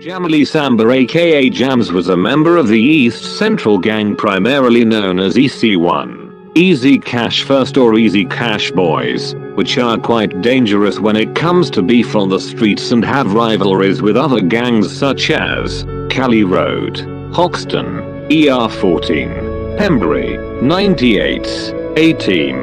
Jamaly Samba aka Jamz was a member of the East Central gang primarily known as EC1, Easy Cash First or Easy Cash Boys, which are quite dangerous when it comes to beef on the streets and have rivalries with other gangs such as Cali Road, Hoxton, ER14, Pembury, 98, A-Team,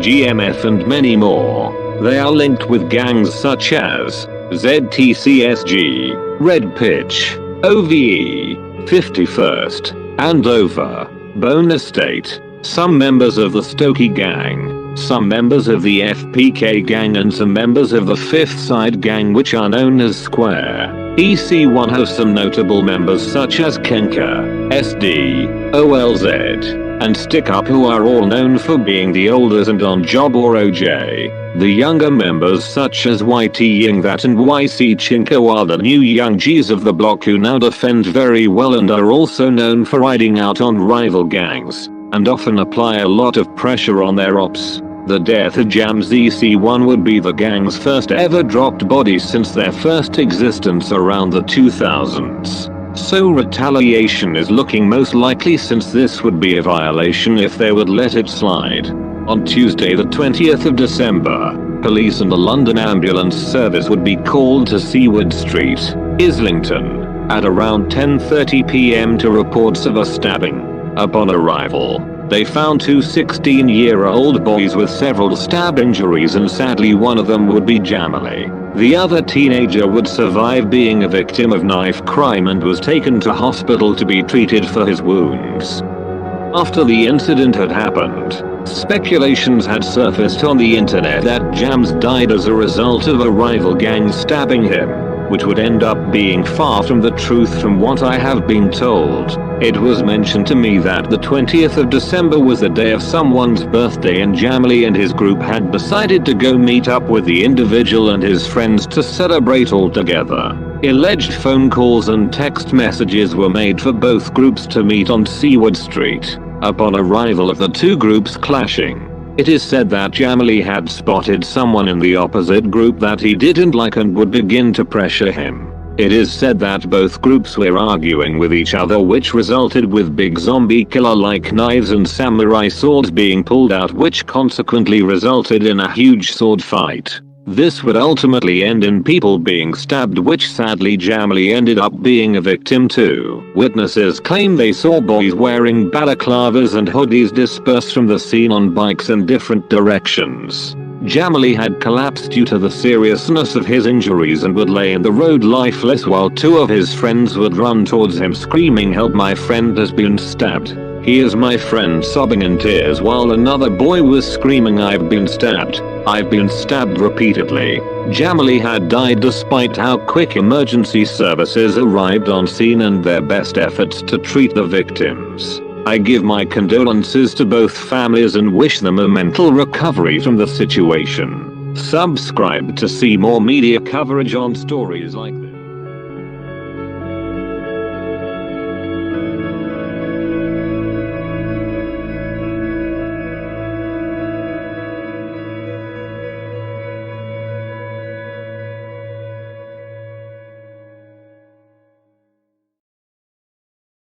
GMF and many more. They are linked with gangs such as ZTCSG, Red Pitch, OVE, 51st, Andover, Bone Estate, some members of the Stokey Gang, some members of the FPK Gang and some members of the Fifth Side Gang which are known as Square. EC1 has some notable members such as Kenka, SD, OLZ, and Stick Up who are all known for being the olders and on job or OJ. The younger members such as YT Ying That and YC Chinko are the new young G's of the block who now defend very well and are also known for riding out on rival gangs, and often apply a lot of pressure on their ops. The death of Jamzy EC1 would be the gang's first ever dropped body since their first existence around the 2000s. So retaliation is looking most likely since this would be a violation if they would let it slide. On Tuesday the 20th of December, police and the London Ambulance Service would be called to Seward Street, Islington, at around 10:30 p.m. to reports of a stabbing. Upon arrival, they found two 16-year-old boys with several stab injuries and sadly one of them would be Jamaly. The other teenager would survive being a victim of knife crime and was taken to hospital to be treated for his wounds. After the incident had happened, speculations had surfaced on the internet that Jamz died as a result of a rival gang stabbing him, which would end up being far from the truth from what I have been told. It was mentioned to me that the 20th of December was the day of someone's birthday and Jamaly and his group had decided to go meet up with the individual and his friends to celebrate all together. Alleged phone calls and text messages were made for both groups to meet on Seward Street. Upon arrival of the two groups clashing, it is said that Jamaly had spotted someone in the opposite group that he didn't like and would begin to pressure him. It is said that both groups were arguing with each other which resulted with big zombie killer-like knives and samurai swords being pulled out which consequently resulted in a huge sword fight. This would ultimately end in people being stabbed which sadly Jamaly ended up being a victim to. Witnesses claim they saw boys wearing balaclavas and hoodies disperse from the scene on bikes in different directions. Jamaly had collapsed due to the seriousness of his injuries and would lay in the road lifeless while two of his friends would run towards him screaming, "Help, my friend has been stabbed. He is my friend," sobbing in tears while another boy was screaming, "I've been stabbed. I've been stabbed," repeatedly. Jamaly had died despite how quick emergency services arrived on scene and their best efforts to treat the victims. I give my condolences to both families and wish them a mental recovery from the situation. Subscribe to see more media coverage on stories like this.